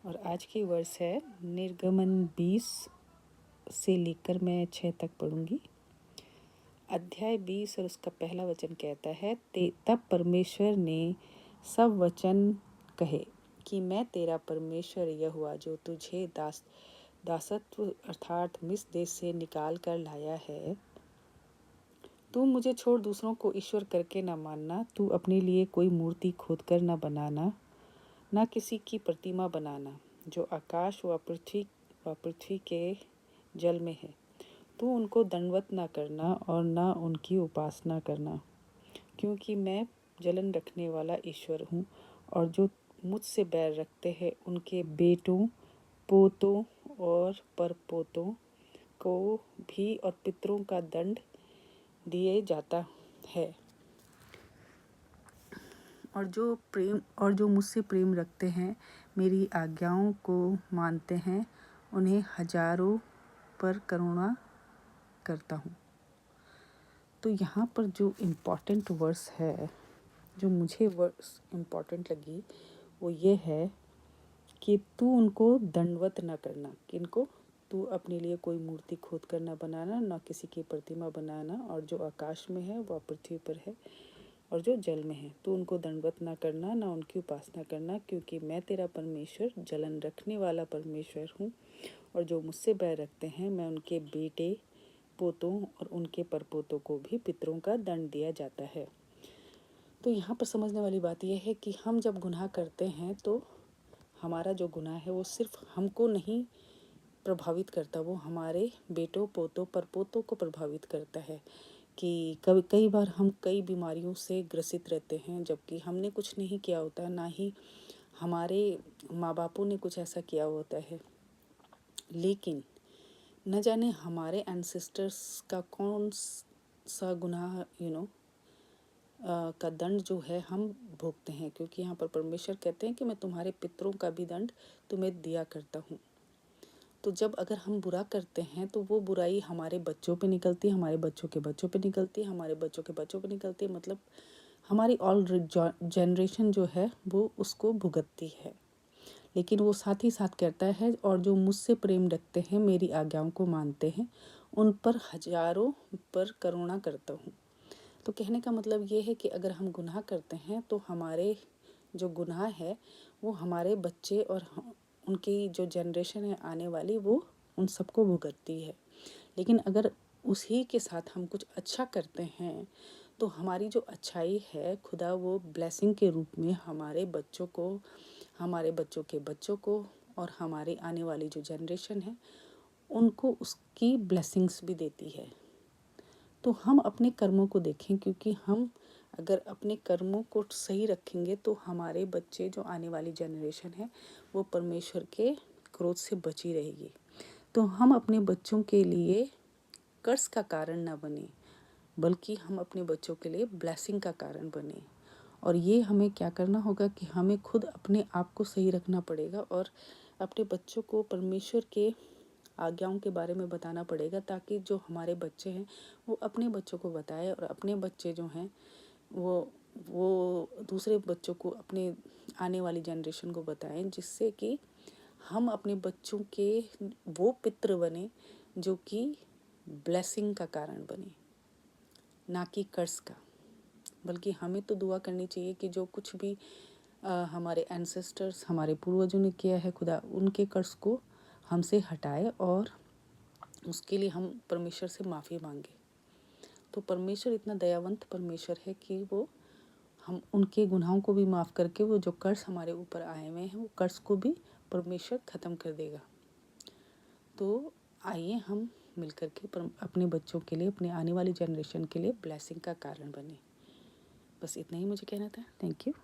और आज की वर्ष है निर्गमन 20 से लेकर मैं 6 तक पढ़ूंगी। अध्याय 20 और उसका पहला वचन कहता है, तब परमेश्वर ने सब वचन कहे कि मैं तेरा परमेश्वर यहोवा जो तुझे दासत्व अर्थात मिस्र देश से निकाल कर लाया है। तू मुझे छोड़ दूसरों को ईश्वर करके न मानना, तू अपने लिए कोई मूर्ति खोद कर न बनाना, न किसी की प्रतिमा बनाना जो आकाश व पृथ्वी के जल में है। तू उनको दंडवत न करना और न उनकी उपासना करना, क्योंकि मैं जलन रखने वाला ईश्वर हूँ, और जो मुझसे बैर रखते हैं उनके बेटों, पोतों और परपोतों को भी और पितरों का दंड दिए जाता है। और जो मुझसे प्रेम रखते हैं, मेरी आज्ञाओं को मानते हैं, उन्हें हजारों पर करुणा करता हूँ। तो यहाँ पर जो इम्पॉर्टेंट वर्स है, जो मुझे वर्स इम्पॉर्टेंट लगी, वो ये है कि तू उनको दंडवत ना करना। किनको? तू अपने लिए कोई मूर्ति खोद कर ना बनाना, ना किसी की प्रतिमा बनाना, और जो आकाश में है वह पृथ्वी पर है और जो जल में है, तू उनको दंडवत ना करना, ना उनकी उपासना करना, क्योंकि मैं तेरा परमेश्वर जलन रखने वाला परमेश्वर हूँ। और जो मुझसे बैर रखते हैं, मैं उनके बेटे, पोतों और उनके परपोतों को भी पितरों का दंड दिया जाता है। तो यहाँ पर समझने वाली बात यह है कि हम जब गुनाह करते हैं तो हमारा जो गुनाह है वो सिर्फ हमको नहीं प्रभावित करता, वो हमारे बेटों, पोतों, परपोतों को प्रभावित करता है। कि कई बार हम कई बीमारियों से ग्रसित रहते हैं, जबकि हमने कुछ नहीं किया होता, ना ही हमारे माँ बापों ने कुछ ऐसा किया होता है, लेकिन न जाने हमारे एंसेस्टर्स का कौन सा गुनाह का दंड जो है हम भोगते हैं। क्योंकि यहाँ पर परमेश्वर कहते हैं कि मैं तुम्हारे पितरों का भी दंड तुम्हें दिया करता हूँ। तो जब अगर हम बुरा करते हैं तो वो बुराई हमारे बच्चों पे निकलती है, हमारे बच्चों के बच्चों पे निकलती है, हमारे बच्चों के बच्चों पे निकलती है, मतलब हमारी ऑल जनरेशन जो है वो उसको भुगतती है। लेकिन वो साथ ही साथ कहता है, और जो मुझसे प्रेम रखते हैं, मेरी आज्ञाओं को मानते हैं, उन पर हजारों पर करुणा करता हूँ। तो कहने का मतलब ये है कि अगर हम गुनाह करते हैं तो हमारे जो गुनाह है वो हमारे बच्चे और उनकी जो जनरेशन है आने वाली, वो उन सबको भुगतती है। लेकिन अगर उसी के साथ हम कुछ अच्छा करते हैं तो हमारी जो अच्छाई है खुदा वो ब्लेसिंग के रूप में हमारे बच्चों को, हमारे बच्चों के बच्चों को और हमारे आने वाली जो जनरेशन है उनको उसकी ब्लेसिंग्स भी देती है। तो हम अपने कर्मों को देखें, क्योंकि हम अगर अपने कर्मों को सही रखेंगे तो हमारे बच्चे, जो आने वाली जनरेशन है, वो परमेश्वर के क्रोध से बची रहेगी। तो हम अपने बच्चों के लिए कर्ज का कारण ना बने, बल्कि हम अपने बच्चों के लिए ब्लेसिंग का कारण बने। और ये हमें क्या करना होगा कि हमें खुद अपने आप को सही रखना पड़ेगा और अपने बच्चों को परमेश्वर के आज्ञाओं के बारे में बताना पड़ेगा, ताकि जो हमारे बच्चे हैं वो अपने बच्चों को बताए, और अपने बच्चे जो हैं वो दूसरे बच्चों को, अपने आने वाली जनरेशन को बताएं, जिससे कि हम अपने बच्चों के वो पितृ बने जो कि ब्लेसिंग का कारण बने, ना कि कर्ज का। बल्कि हमें तो दुआ करनी चाहिए कि जो कुछ भी हमारे एंसेस्टर्स, हमारे पूर्वजों ने किया है, खुदा उनके कर्ज को हमसे हटाए, और उसके लिए हम परमेश्वर से माफ़ी मांगे। तो परमेश्वर इतना दयावंत परमेश्वर है कि वो हम उनके गुनाहों को भी माफ़ करके वो जो कर्ज हमारे ऊपर आए हुए हैं वो कर्ज को भी परमेश्वर ख़त्म कर देगा। तो आइए हम मिलकर के अपने बच्चों के लिए, अपने आने वाली जनरेशन के लिए ब्लेसिंग का कारण बने। बस इतना ही मुझे कहना था। Thank you.